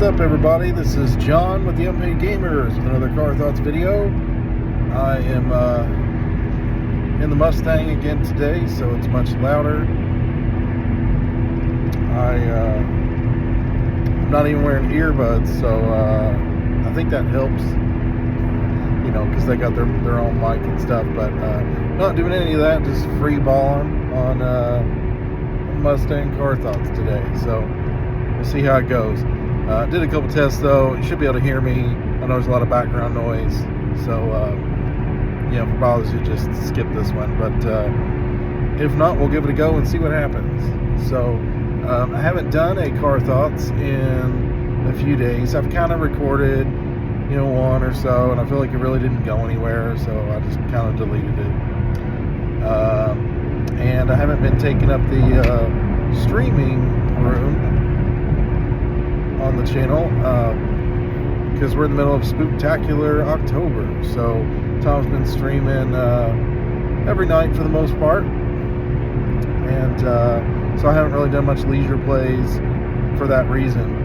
What's up, everybody? This is John with the Unpaid Gamers with another Car Thoughts video. I am in the Mustang again today, so it's much louder. I'm not even wearing earbuds, so I think that helps, you know, because they got their own mic and stuff, but not doing any of that, just free balling on Mustang Car Thoughts today, so we'll see how it goes. Did a couple tests though. You should be able to hear me. I know there's a lot of background noise, so you know, if it bothers you, just skip this one, but if not, we'll give it a go and see what happens. So I haven't done a Car Thoughts in a few days. I've kind of recorded, you know, one or so, and I feel like it really didn't go anywhere, so I just kind of deleted it. And I haven't been taking up the streaming room on the channel because we're in the middle of Spooktacular October, so Tom's been streaming every night for the most part, and so I haven't really done much leisure plays for that reason.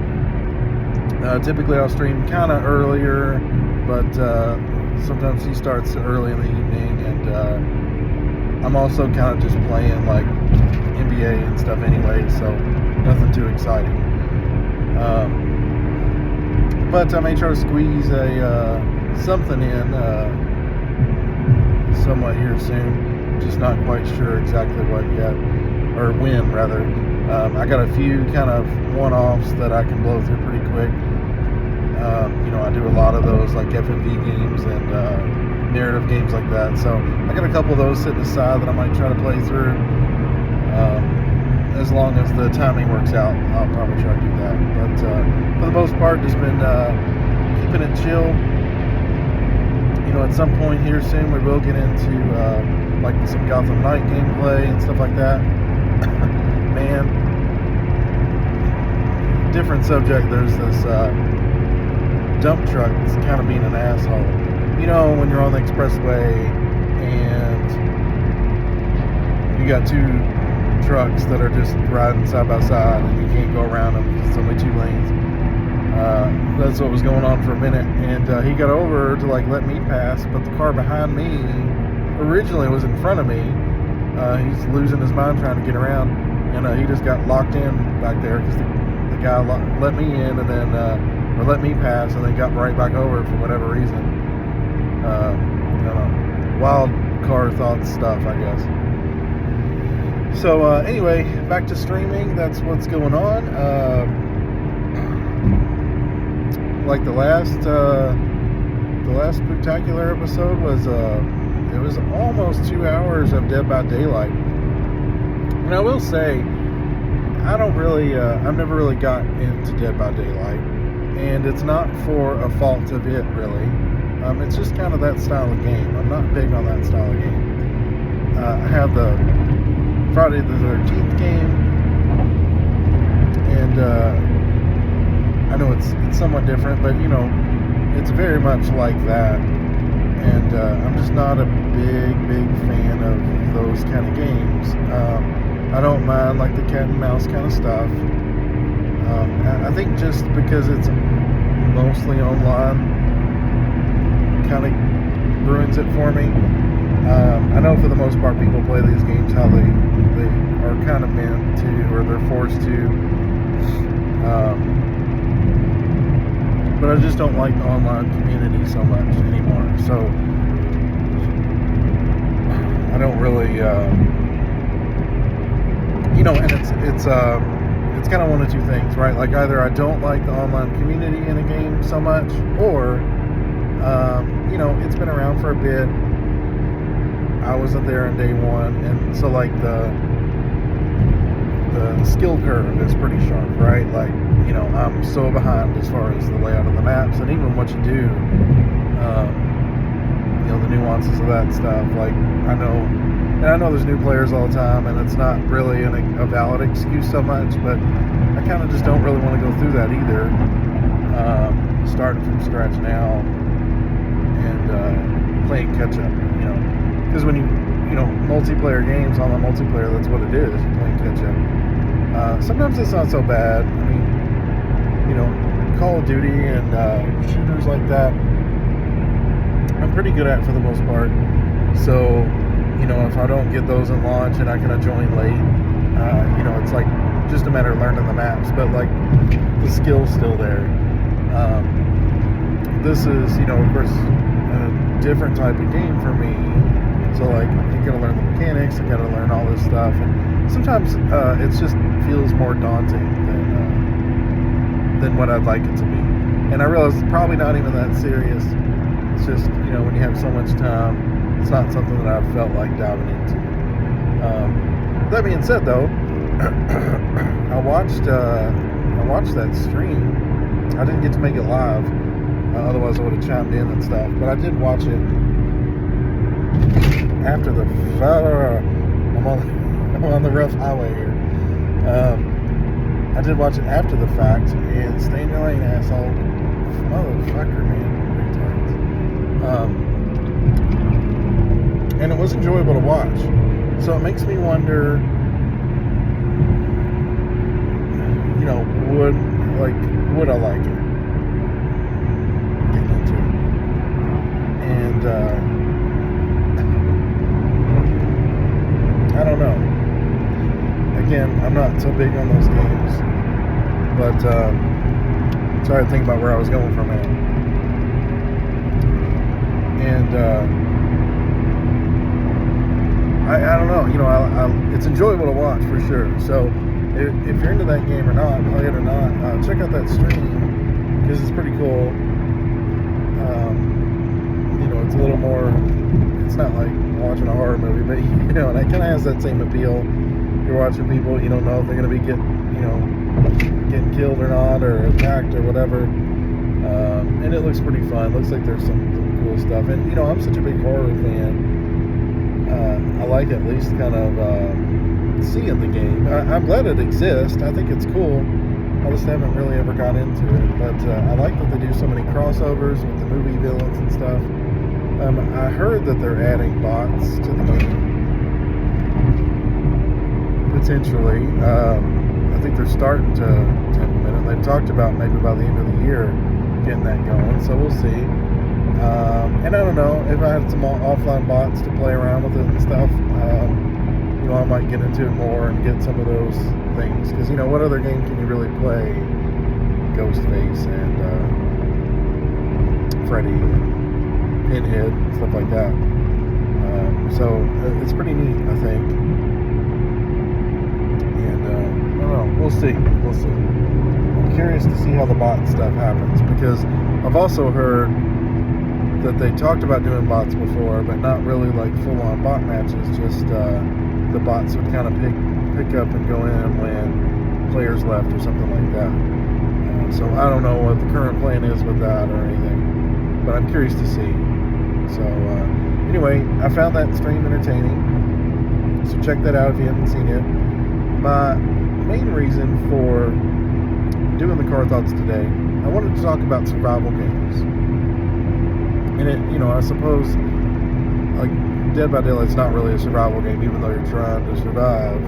Typically I'll stream kind of earlier, but sometimes he starts early in the evening, and I'm also kind of just playing like NBA and stuff anyway, so nothing too exciting. But I may try to squeeze a something in somewhat here soon. Just not quite sure exactly what yet, or when rather. I got a few kind of one-offs that I can blow through pretty quick. You know, I do a lot of those like FMV games and narrative games like that. So I got a couple of those sitting aside that I might try to play through. As long as the timing works out, I'll probably try to do that. But for the most part, just been keeping it chill. You know, at some point here soon, we will get into like some Gotham Knight gameplay and stuff like that. Man, different subject. There's this dump truck that's kind of being an asshole. You know, when you're on the expressway and you got two trucks that are just riding side by side and you can't go around them because it's only two lanes. That's what was going on for a minute, and he got over to like let me pass, but the car behind me originally was in front of me. He's losing his mind trying to get around, and he just got locked in back there because the guy let me in and then or let me pass and then got right back over for whatever reason. I don't know, wild Car Thoughts stuff, I guess. So anyway, back to streaming. That's what's going on. Like the last Spooktacular episode was it was almost 2 hours of Dead by Daylight. And I will say, I don't really I've never really got into Dead by Daylight, and it's not for a fault of it really. It's just kind of that style of game. I'm not big on that style of game. I have the Friday the 13th game, and I know it's somewhat different, but you know, it's very much like that, and I'm just not a big fan of those kind of games. I don't mind like the cat and mouse kind of stuff. I think just because it's mostly online kind of ruins it for me. I know for the most part people play these games how they are kind of meant to, or they're forced to, but I just don't like the online community so much anymore, so I don't really you know, and it's kind of one of two things, right? Like either I don't like the online community in a game so much, or you know, it's been around for a bit, I wasn't there on day one, and so like the skill curve is pretty sharp, right? Like, you know, I'm so behind as far as the layout of the maps and even what you do, you know, the nuances of that stuff. Like, I know there's new players all the time, and it's not really a valid excuse so much, but I kind of just don't really want to go through that either, starting from scratch now and playing catch up, you know. Because when you know, multiplayer games, online multiplayer, that's what it is, playing catch up. Sometimes it's not so bad. I mean, you know, Call Call of Duty and shooters like that, I'm pretty good at for the most part. So, you know, if I don't get those at launch and I can join late, you know, it's like just a matter of learning the maps, but like the skill's still there. This is, you know, of course, a different type of game for me. So like, you gotta learn the mechanics, you gotta learn all this stuff, and sometimes it just feels more daunting than what I'd like it to be. And I realize it's probably not even that serious. It's just, you know, when you have so much time, it's not something that I've felt like diving into. That being said, though, I watched that stream. I didn't get to make it live, otherwise I would have chimed in and stuff. But I did watch it after the. I'm on the rough highway here. I did watch it after the fact, and stay in your lane, asshole, motherfucker, man. And it was enjoyable to watch. So it makes me wonder, you know, would I like it? Getting into it. And I don't know. Again, I'm not so big on those games, but sorry to think about where I was going from it. And I don't know, you know, it's enjoyable to watch for sure. So if you're into that game or not, play it or not, check out that stream because it's pretty cool. You know, it's a little more, it's not like watching a horror movie, but you know, and it kind of has that same appeal. You're watching people, you don't know if they're going to be getting killed or not, or attacked or whatever. And it looks pretty fun. Looks like there's some cool stuff. And you know, I'm such a big horror fan. I like at least kind of seeing the game. I'm glad it exists. I think it's cool. I just haven't really ever got into it. But I like that they do so many crossovers with the movie villains and stuff. I heard that they're adding bots to the game. Potentially. I think they're starting to implement it. They've talked about maybe by the end of the year getting that going. So we'll see. And I don't know, if I had some offline bots to play around with it and stuff, you know, I might get into it more and get some of those things. Because, you know, what other game can you really play? Ghostface and Freddy and Pinhead and stuff like that. So it's pretty neat, I think. And I don't know, we'll see. I'm curious to see how the bot stuff happens, because I've also heard that they talked about doing bots before, but not really like full-on bot matches. Just the bots would kind of pick up and go in when players left or something like that. So I don't know what the current plan is with that or anything, but I'm curious to see. So anyway, I found that stream entertaining, so check that out if you haven't seen it. My main reason for doing the Car Thoughts today, I wanted to talk about survival games. And it, you know, I suppose, like, Dead by Daylight's not really a survival game, even though you're trying to survive.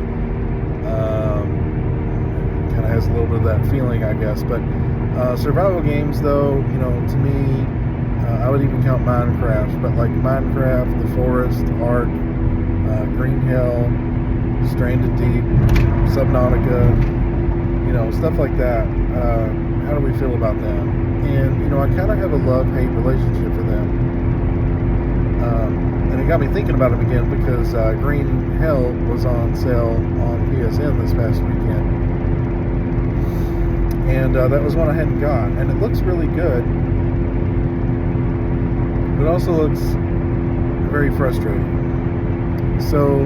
Kind of has a little bit of that feeling, I guess. But survival games, though, you know, to me, I would even count Minecraft. But like Minecraft, The Forest, Ark, Green Hill, Stranded Deep, Subnautica, you know, stuff like that. How do we feel about them? And, you know, I kind of have a love-hate relationship with them. And it got me thinking about them again because Green Hell was on sale on PSN this past weekend. And that was one I hadn't got. And it looks really good. But it also looks very frustrating. So,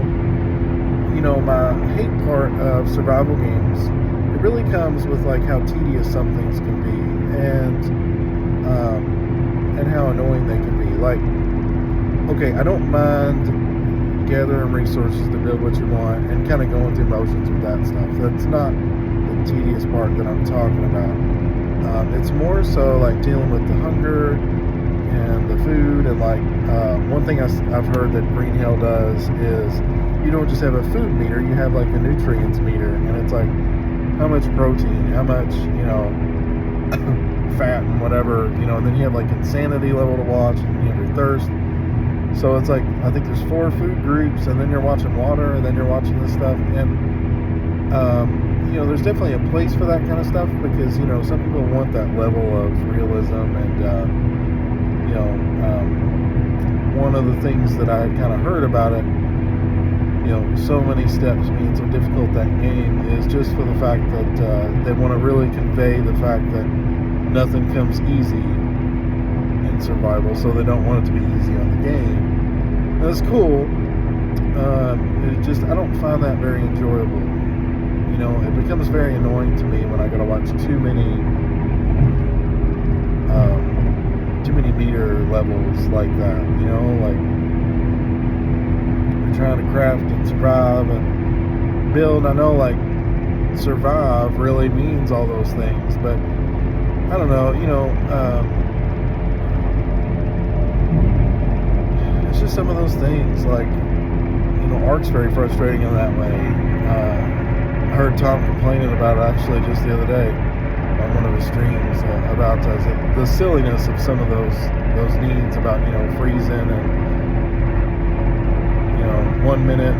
you know, my hate part of survival games, it really comes with like how tedious some things can be. And how annoying they can be. Like, okay, I don't mind gathering resources to build what you want and kind of going through motions with that stuff. That's not the tedious part that I'm talking about. It's more so like dealing with the hunger and the food, and like one thing I've heard that Green Hell does is you don't just have a food meter, you have like a nutrients meter, and it's like how much protein, how much, you know, whatever, and then you have like insanity level to watch, and you have your thirst. So it's like, I think there's 4 food groups, and then you're watching water, and then you're watching this stuff. And there's definitely a place for that kind of stuff, because some people want that level of realism. And one of the things that I had kind of heard about it, so many steps being so difficult, that game, is just for the fact that they want to really convey the fact that nothing comes easy in survival, so they don't want it to be easy on the game. And that's cool. I don't find that very enjoyable. It becomes very annoying to me when I gotta watch too many meter levels like that. Like, you're trying to craft and survive and build. I know, like, survive really means all those things, but I don't know. It's just some of those things. Like, Ark's very frustrating in that way. I heard Tom complaining about it actually just the other day on one of his streams about the silliness of some of those needs about freezing and 1 minute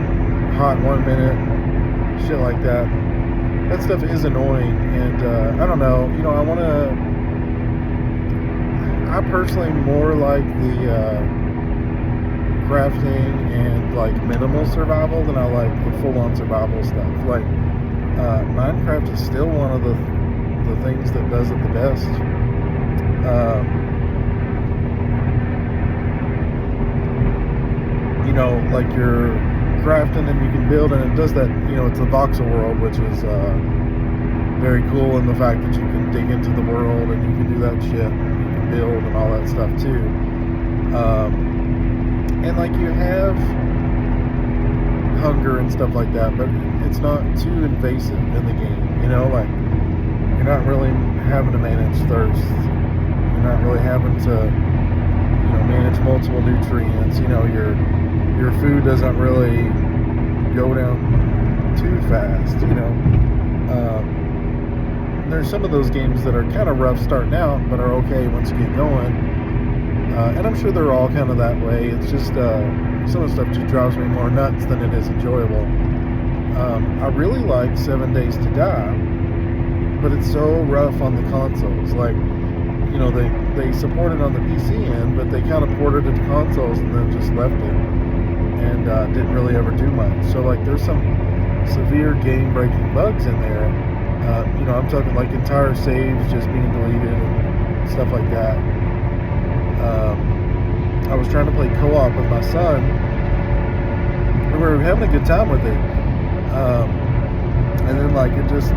hot, 1 minute shit like that. That stuff is annoying, and I don't know. I personally more like the crafting and like minimal survival than I like the full-on survival stuff. Like, Minecraft is still one of the things that does it the best. Like, you're crafting and you can build, and it does that. It's the voxel world, which is very cool in the fact that you can dig into the world and you can do that shit, and you can build and all that stuff too. And like, you have hunger and stuff like that, but it's not too invasive in the game. Like, you're not really having to manage thirst. You're not really having to manage multiple nutrients. Your food doesn't really go down too fast. There's some of those games that are kind of rough starting out, but are okay once you get going. And I'm sure they're all kind of that way. It's just some of the stuff just drives me more nuts than it is enjoyable. I really like 7 Days to Die, but it's so rough on the consoles. Like, they support it on the PC end, but they kind of ported it to consoles and then just left it, and didn't really ever do much. So, like, there's some severe game-breaking bugs in there. I'm talking like entire saves just being deleted and stuff like that. I was trying to play co-op with my son. We were having a good time with it. And then, like, it just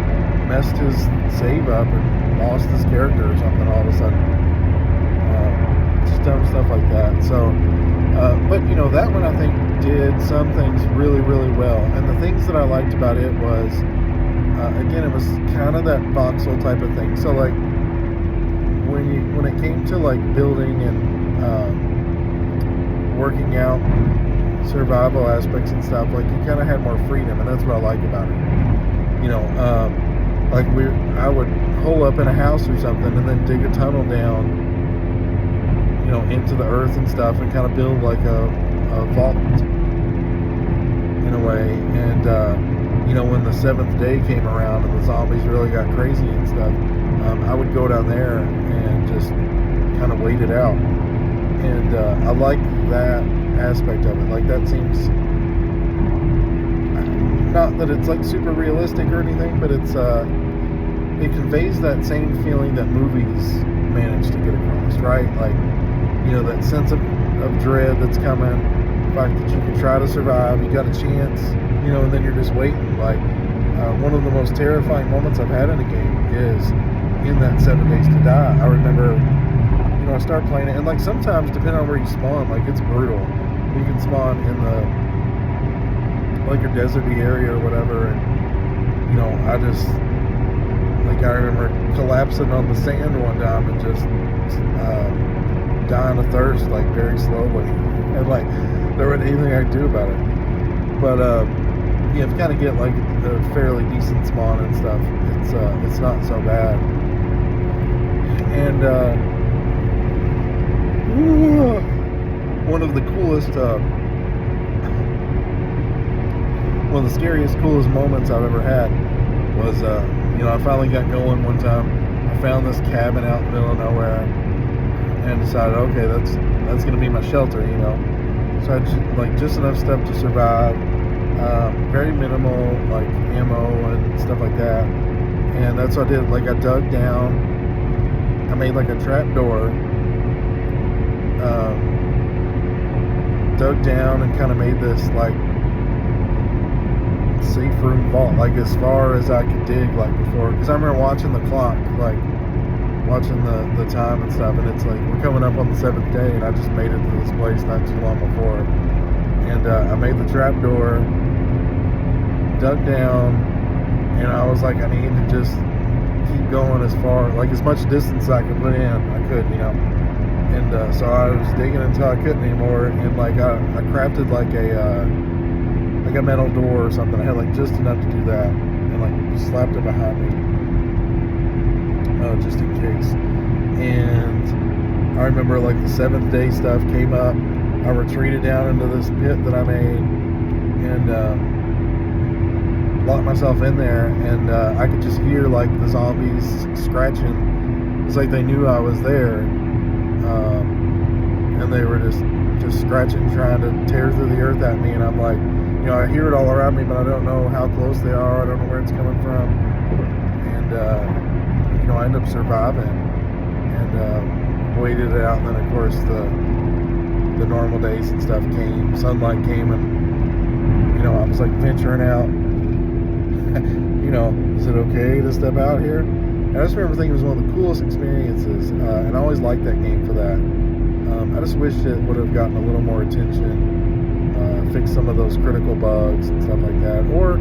messed his save up and lost his character or something all of a sudden. Just dumb stuff like that. So, but, that one I think did some things really, really well. And the things that I liked about it was, again, it was kind of that voxel type of thing. So, like, when it came to like building and working out survival aspects and stuff, like, you kind of had more freedom, and that's what I like about it. Like, I would hole up in a house or something and then dig a tunnel down, into the earth and stuff, and kind of build like a vault in a way. And when the 7th day came around and the zombies really got crazy and stuff, I would go down there and just kind of wait it out. And I like that aspect of it. Like, that seems, not that it's like super realistic or anything, but it's it conveys that same feeling that movies manage to get across, right? Like, that sense of dread that's coming, the fact that you can try to survive, you got a chance, and then you're just waiting. Like, one of the most terrifying moments I've had in a game is in that 7 Days to Die. I remember, I started playing it, and like, sometimes depending on where you spawn, like, it's brutal. You can spawn in the like a deserty area or whatever, and I just, like, I remember collapsing on the sand one time and just dying of thirst, like, very slowly, and like, there wasn't anything I could do about it. But if you kind of get like a fairly decent spawn and stuff, it's not so bad. And And one of the coolest, one of the scariest, coolest moments I've ever had was, I finally got going one time. I found this cabin out in the middle of nowhere and decided, okay, that's going to be my shelter, So I had just enough stuff to survive, very minimal like ammo and stuff like that. And that's what I did. Like I dug down, I made like a trap door, dug down and kind of made this like safe room vault, like as far as I could dig like before, because I remember watching the clock, like watching the time and stuff, and it's like we're coming up on the 7th day and I just made it to this place not too long before. And I made the trap door, dug down, and I was like, I need to just keep going as far, like as much distance I could put in, I could, And so I was digging until I couldn't anymore, and like I crafted like a metal door or something. I had like just enough to do that, and like slapped it behind me, just in case. And I remember like the 7th day stuff came up. I retreated down into this pit that I made, and locked myself in there, and I could just hear like the zombies scratching. It's like they knew I was there, and they were just scratching, trying to tear through the earth at me. And I'm like, I hear it all around me, but I don't know how close they are. I don't know where it's coming from. And I ended up surviving and waited it out. And then of course the normal days and stuff came. Sunlight came, and I was like venturing out. Is it okay to step out here? And I just remember thinking it was one of the coolest experiences, and I always liked that game for that. I just wish it would have gotten a little more attention, fix some of those critical bugs and stuff like that, or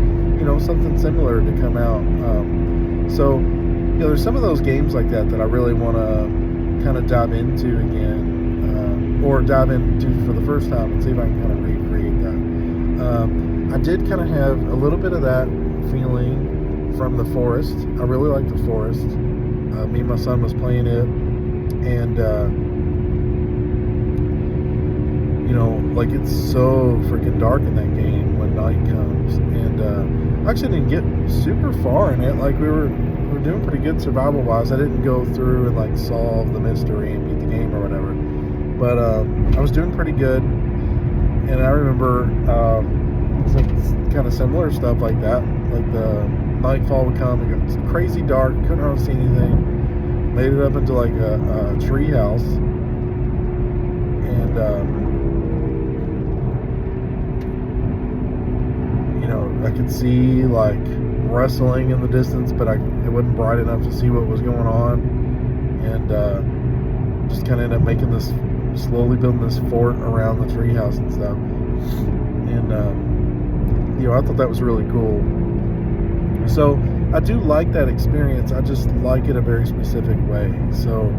something similar to come out. So there's some of those games like that I really want to kind of dive into again, or dive into for the first time and see if I can kind of recreate that. I did kind of have a little bit of that feeling from The Forest. I really like The Forest. Me and my son was playing it, and like it's so freaking dark in that game when night comes. And I actually didn't get super far in it. Like we were doing pretty good survival wise. I didn't go through and like solve the mystery and beat the game or whatever, but I was doing pretty good. And I remember some kind of similar stuff like that. Like the nightfall would come, it got crazy dark, couldn't really see anything. Made it up into like a tree house, and I could see like rustling in the distance, but it wasn't bright enough to see what was going on. And just kind of ended up slowly building this fort around the treehouse and stuff. And I thought that was really cool. So I do like that experience. I just like it a very specific way. So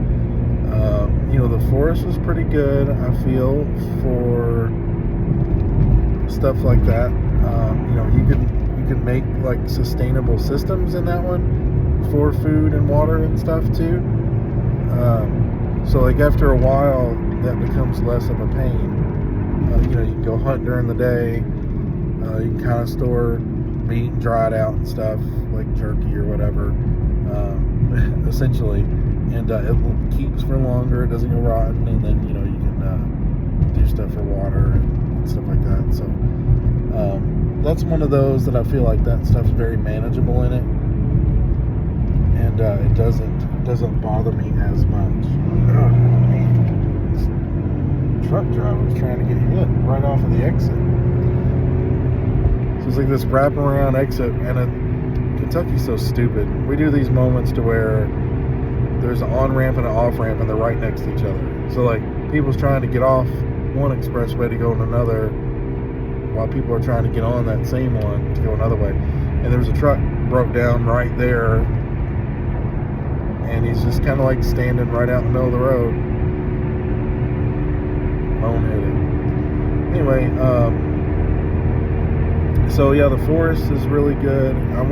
The Forest was pretty good, I feel, for stuff like that. You can make like sustainable systems in that one for food and water and stuff too. So like after a while, that becomes less of a pain. You can go hunt during the day. You can kind of store meat and dry it out and stuff, like jerky or whatever, essentially. And it keeps for longer. It doesn't go rotten. And then you can do stuff for water and stuff like that. So that's one of those that I feel like that stuff's very manageable in it, and it doesn't bother me as much. Oh, man. This truck driver was trying to get hit right off of the exit. So it's like this wraparound exit, and Kentucky's so stupid. We do these moments to where there's an on-ramp and an off-ramp, and they're right next to each other. So like people's trying to get off one expressway to go on another, while people are trying to get on that same one to go another way. And there's a truck broke down right there, and he's just kind of like standing right out in the middle of the road, boneheaded. Anyway, so yeah, The Forest is really good. I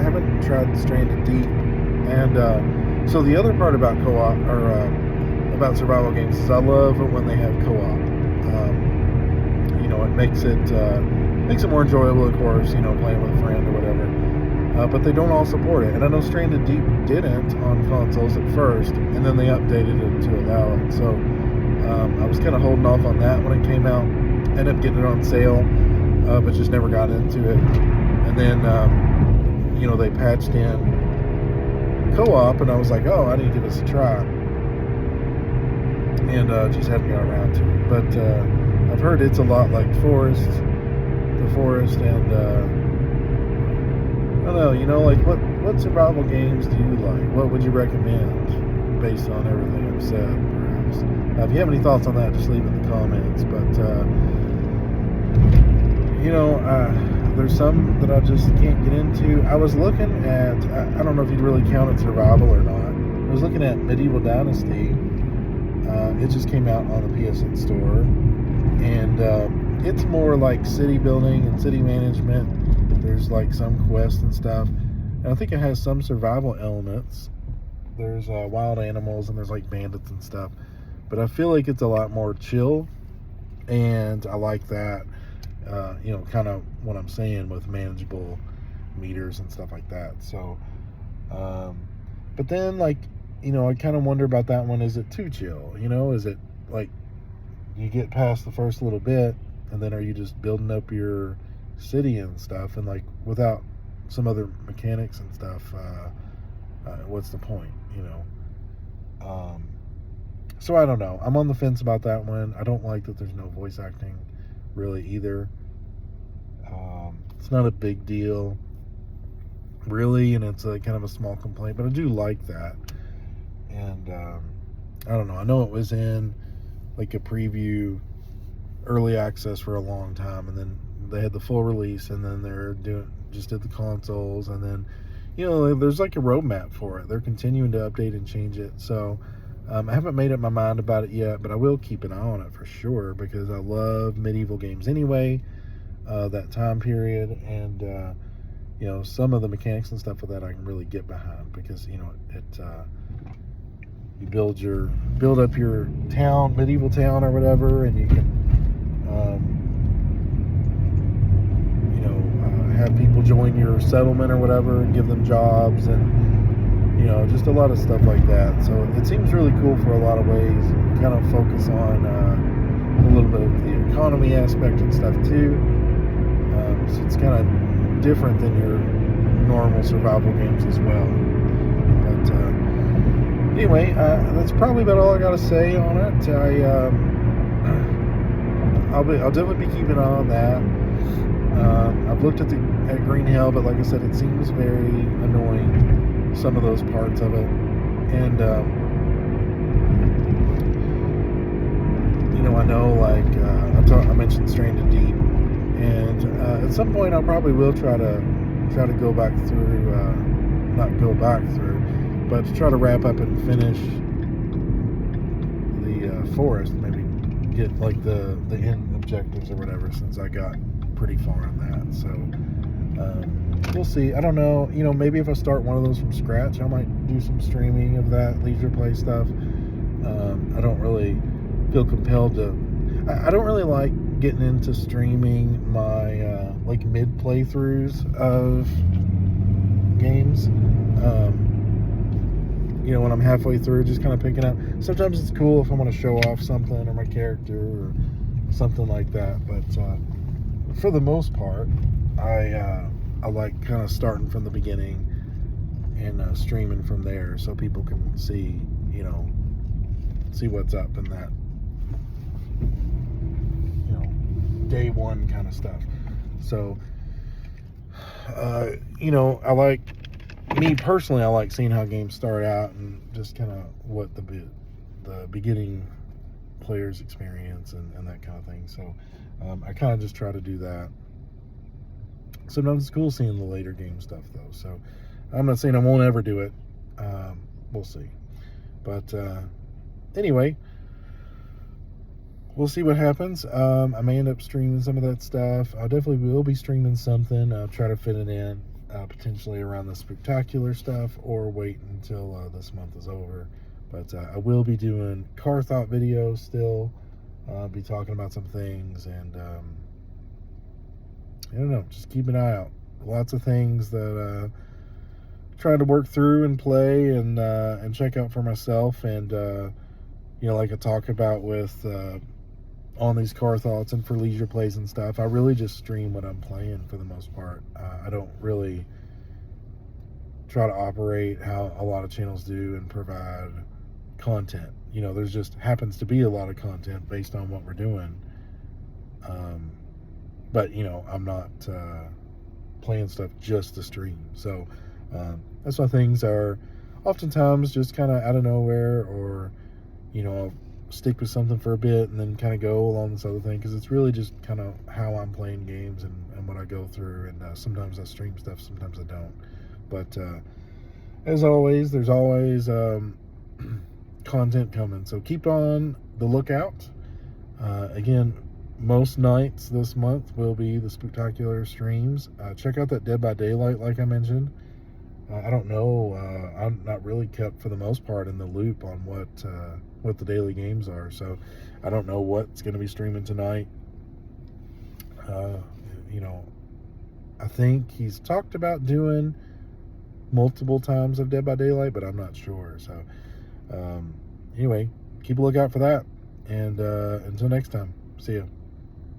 haven't tried Stranded Deep, and So the other part about co-op or about survival games is I love when they have co-op. It makes it more enjoyable, of course. Playing with a friend or whatever. But they don't all support it, and I know Stranded Deep didn't on consoles at first, and then they updated it to allow it. So I was kind of holding off on that when it came out. Ended up getting it on sale, but just never got into it. And then they patched in co-op, and I was like, oh, I need to give this a try, and just hadn't got around to it. But I've heard it's a lot like The Forest, and I don't know, like what survival games do you like? What would you recommend based on everything I've said, perhaps? If you have any thoughts on that, just leave it in the comments. But there's some that I just can't get into. I was looking at, I don't know if you'd really count it survival or not. I was looking at Medieval Dynasty. It just came out on the PSN store, and it's more like city building and city management. There's like some quests and stuff, and I think it has some survival elements. There's wild animals, and there's like bandits and stuff, but I feel like it's a lot more chill, and I like that. Kind of what I'm saying with manageable meters and stuff like that. So, but then I kind of wonder about that one. Is it too chill? Is it like you get past the first little bit, and then are you just building up your city and stuff, and like without some other mechanics and stuff? What's the point? So I don't know. I'm on the fence about that one. I don't like that there's no voice acting really either. It's not a big deal really, and it's a kind of a small complaint, but I do like that. And I don't know, I know it was in like a preview early access for a long time, and then they had the full release, and then they're did the consoles, and then there's like a roadmap for it. They're continuing to update and change it. So I haven't made up my mind about it yet, but I will keep an eye on it for sure, because I love medieval games anyway, that time period, and some of the mechanics and stuff with that I can really get behind, because you build up your town, medieval town or whatever, and you can have people join your settlement or whatever and give them jobs, and just a lot of stuff like that. So it seems really cool for a lot of ways. You kind of focus on a little bit of the economy aspect and stuff too. So it's kind of different than your normal survival games as well. But anyway, that's probably about all I got to say on it. I'll definitely be keeping an eye on that. I've looked at Green Hell, but like I said, it seems very annoying, some of those parts of it. And I know, like I mentioned Stranded Deep, and at some point I probably will try to go back through, not go back through, but to try to wrap up and finish the Forest, maybe get like the end objectives or whatever, since I got pretty far on that. So we'll see. I don't know, maybe if I start one of those from scratch, I might do some streaming of that leisure play stuff. I don't really feel compelled to. I don't really like getting into streaming my like mid playthroughs of games. When I'm halfway through, just kind of picking up. Sometimes it's cool if I want to show off something or my character or something like that. But for the most part, I like kind of starting from the beginning and streaming from there, so people can see what's up in that day one kind of stuff. So I like, me personally, I like seeing how games start out and just kind of what the beginning players experience and that kind of thing. So I kind of just try to do that. Sometimes it's cool seeing the later game stuff though, so I'm not saying I won't ever do it. We'll see. But anyway, we'll see what happens. I may end up streaming some of that stuff. I definitely will be streaming something. I'll try to fit it in. potentially around the Spooktacular stuff, or wait until this month is over. But I will be doing car thought videos still. I'll be talking about some things, and I don't know, just keep an eye out. Lots of things that trying to work through and play and check out for myself, and like I talk about with on these car thoughts and for leisure plays and stuff, I really just stream what I'm playing for the most part. I don't really try to operate how a lot of channels do and provide content. There's just happens to be a lot of content based on what we're doing. But I'm not playing stuff just to stream. So that's why things are oftentimes just kind of out of nowhere, or I'll stick with something for a bit and then kind of go along this other thing, because it's really just kind of how I'm playing games and what I go through. And sometimes I stream stuff, sometimes I don't. But as always, there's always content coming, so keep on the lookout. Again, most nights this month will be the Spooktacular streams. Check out that Dead by Daylight, like I mentioned. I don't know. I'm not really kept, for the most part, in the loop on what the daily games are, so I don't know what's going to be streaming tonight. I think he's talked about doing multiple times of Dead by Daylight, but I'm not sure. So anyway, keep a lookout for that, and until next time, see ya.